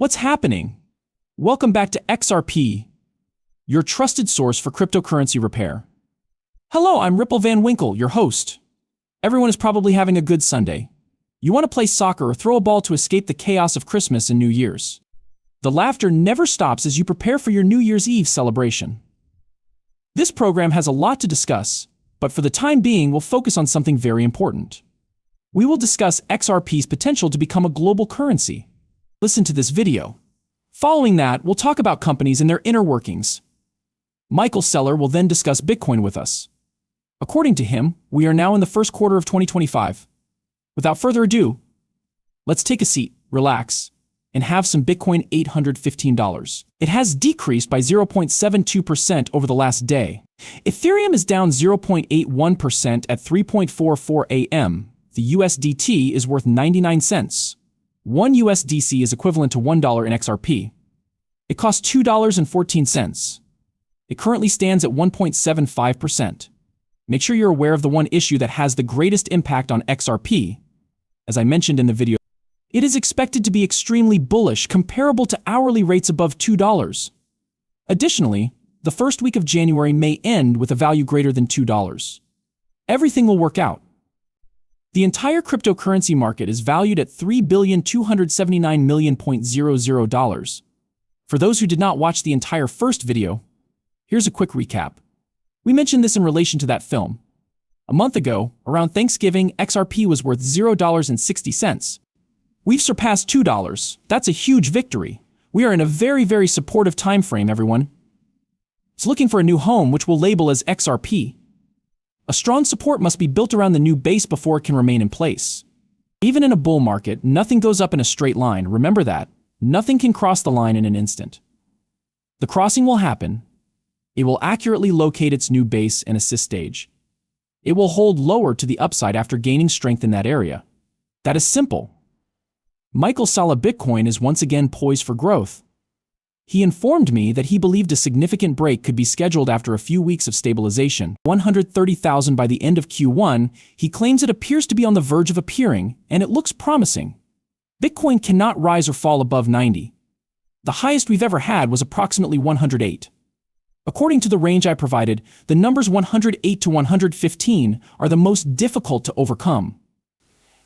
What's happening? Welcome back to XRP, your trusted source for cryptocurrency repair. Hello, I'm Ripple Van Winkle, your host. Everyone is probably having a good Sunday. You want to play soccer or throw a ball to escape the chaos of Christmas and New Year's. The laughter never stops as you prepare for your New Year's Eve celebration. This program has a lot to discuss, but for the time being we'll focus on something very important. We will discuss XRP's potential to become a global currency. Listen to this video. Following that, we'll talk about companies and their inner workings. Michael Saylor will then discuss Bitcoin with us. According to him, we are now in the first quarter of 2025. Without further ado, let's take a seat, relax, and have some Bitcoin. $815. It has decreased by 0.72% over the last day. Ethereum is down 0.81% at 3:44 a.m. The USDT is worth 99 cents. 1 USDC is equivalent to $1 in XRP. It costs $2.14. It currently stands at 1.75%. Make sure you're aware of the one issue that has the greatest impact on XRP. As I mentioned in the video, it is expected to be extremely bullish, comparable to hourly rates above $2. Additionally, the first week of January may end with a value greater than $2. Everything will work out. The entire cryptocurrency market is valued at $3,279,000,000. For those who did not watch the entire first video, here's a quick recap. We mentioned this in relation to that film. A month ago, around Thanksgiving, XRP was worth $0.60. We've surpassed $2. That's a huge victory. We are in a very supportive time frame, everyone. It's looking for a new home, which we'll label as XRP. A strong support must be built around the new base before it can remain in place. Even in a bull market, nothing goes up in a straight line. Remember that. Nothing can cross the line in an instant. The crossing will happen. It will accurately locate its new base and assist stage. It will hold lower to the upside after gaining strength in that area. That is simple. Michael Saylor Bitcoin is once again poised for growth. He informed me that he believed a significant break could be scheduled after a few weeks of stabilization. 130,000 by the end of Q1, he claims it appears to be on the verge of appearing, and it looks promising. Bitcoin cannot rise or fall above 90. The highest we've ever had was approximately 108. According to the range I provided, the numbers 108 to 115 are the most difficult to overcome.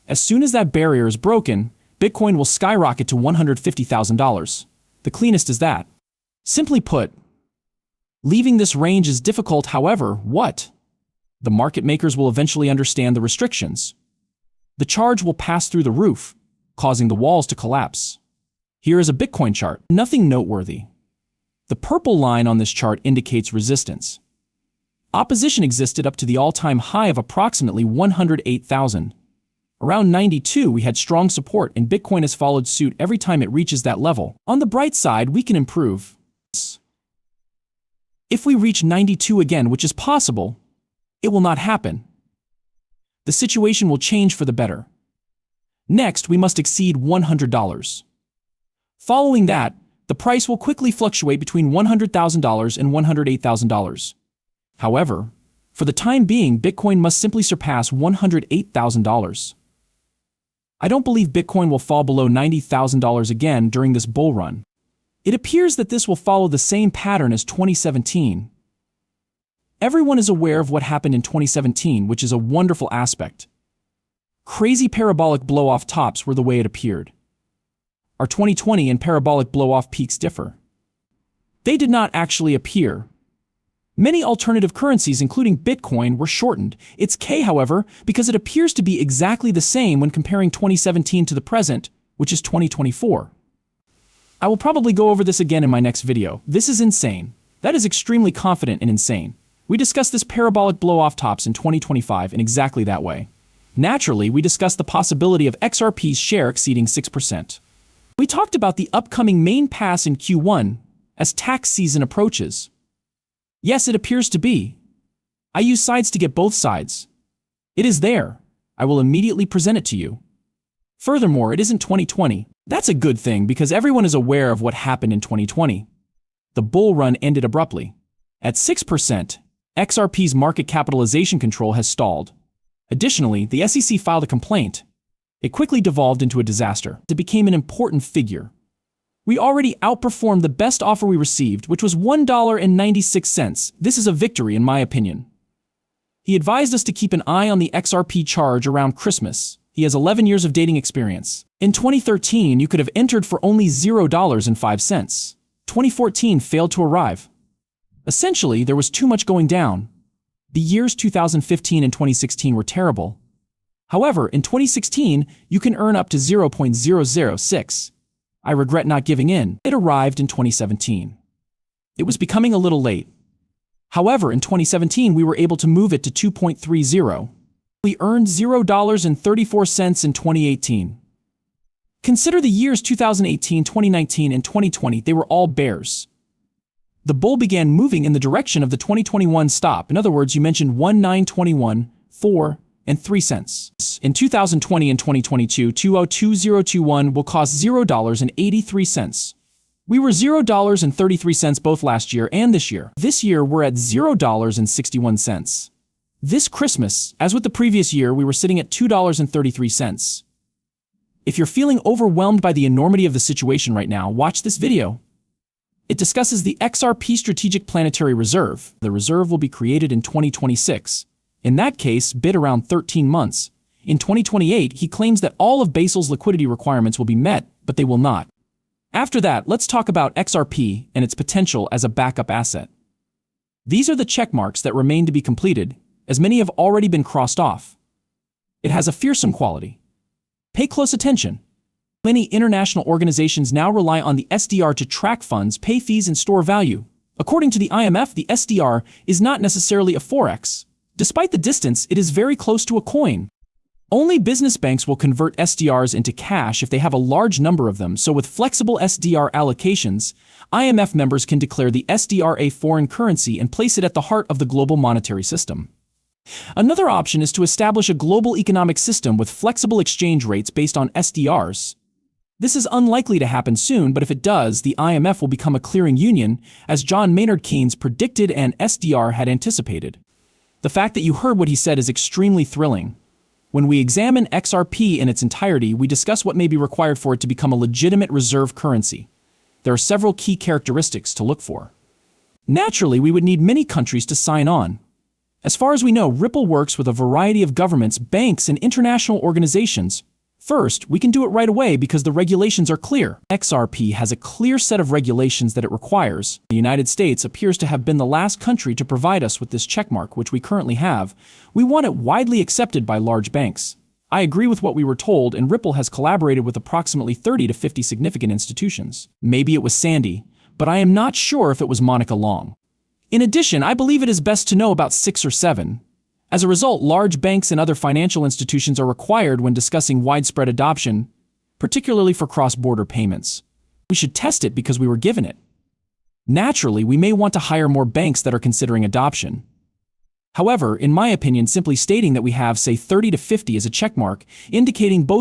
As soon as that barrier is broken, Bitcoin will skyrocket to $150,000. The cleanest is that. Simply put, leaving this range is difficult. However, what? The market makers will eventually understand the restrictions. The charge will pass through the roof, causing the walls to collapse. Here is a Bitcoin chart. Nothing noteworthy. The purple line on this chart indicates resistance. Opposition existed up to the all-time high of approximately 108,000. Around 92, we had strong support, and Bitcoin has followed suit every time it reaches that level. On the bright side, we can improve. If we reach 92 again, which is possible, it will not happen. The situation will change for the better. Next, we must exceed $100. Following that, the price will quickly fluctuate between $100,000 and $108,000. However, for the time being, Bitcoin must simply surpass $108,000. I don't believe Bitcoin will fall below $90,000 again during this bull run. It appears that this will follow the same pattern as 2017. Everyone is aware of what happened in 2017, which is a wonderful aspect. Crazy parabolic blow-off tops were the way it appeared. Our 2020 and parabolic blow-off peaks differ. They did not actually appear. Many alternative currencies, including Bitcoin, were shortened. It's K, however, because it appears to be exactly the same when comparing 2017 to the present, which is 2024. I will probably go over this again in my next video. This is insane. That is extremely confident and insane. We discussed this parabolic blow-off tops in 2025 in exactly that way. Naturally, we discussed the possibility of XRP's share exceeding 6%. We talked about the upcoming main pass in Q1 as tax season approaches. Yes, it appears to be. I use sides to get both sides. It is there. I will immediately present it to you. Furthermore, it isn't 2020. That's a good thing because everyone is aware of what happened in 2020. The bull run ended abruptly. At 6%, XRP's market capitalization control has stalled. Additionally, the SEC filed a complaint. It quickly devolved into a disaster. It became an important figure. We already outperformed the best offer we received, which was $1.96. This is a victory in my opinion. He advised us to keep an eye on the XRP charge around Christmas. He has 11 years of dating experience. In 2013, you could have entered for only $0.05. 2014 failed to arrive. Essentially, there was too much going down. The years 2015 and 2016 were terrible. However, in 2016, you can earn up to 0.006. I regret not giving in. It arrived in 2017. It was becoming a little late. However, in 2017, we were able to move it to 2.30. We earned $0.34 in 2018. Consider the years 2018, 2019, and 2020, they were all bears. The bull began moving in the direction of the 2021 stop. In other words, you mentioned 1921, 4, and 3 cents. In 2020 and 2022, 202021 will cost $0.83. We were $0.33 both last year and this year. This year, we're at $0.61. This Christmas, as with the previous year, we were sitting at $2.33. If you're feeling overwhelmed by the enormity of the situation right now, watch this video. It discusses the XRP Strategic Planetary Reserve. The reserve will be created in 2026. In that case, bid around 13 months. In 2028, he claims that all of Basel's liquidity requirements will be met, but they will not. After that, let's talk about XRP and its potential as a backup asset. These are the check marks that remain to be completed, as many have already been crossed off. It has a fearsome quality. Pay close attention. Many international organizations now rely on the SDR to track funds, pay fees, and store value. According to the IMF, the SDR is not necessarily a forex. Despite the distance, it is very close to a coin. Only business banks will convert SDRs into cash if they have a large number of them, so with flexible SDR allocations, IMF members can declare the SDR a foreign currency and place it at the heart of the global monetary system. Another option is to establish a global economic system with flexible exchange rates based on SDRs. This is unlikely to happen soon, but if it does, the IMF will become a clearing union, as John Maynard Keynes predicted and SDR had anticipated. The fact that you heard what he said is extremely thrilling. When we examine XRP in its entirety, we discuss what may be required for it to become a legitimate reserve currency. There are several key characteristics to look for. Naturally, we would need many countries to sign on. As far as we know, Ripple works with a variety of governments, banks, and international organizations. First, we can do it right away because the regulations are clear. XRP has a clear set of regulations that it requires. The United States appears to have been the last country to provide us with this checkmark, which we currently have. We want it widely accepted by large banks. I agree with what we were told, and Ripple has collaborated with approximately 30 to 50 significant institutions. Maybe it was Sandy, but I am not sure if it was Monica Long. In addition, I believe it is best to know about 6 or 7. As a result, large banks and other financial institutions are required when discussing widespread adoption, particularly for cross-border payments. We should test it because we were given it. Naturally, we may want to hire more banks that are considering adoption. However, in my opinion, simply stating that we have, say, 30 to 50 as a checkmark, indicating both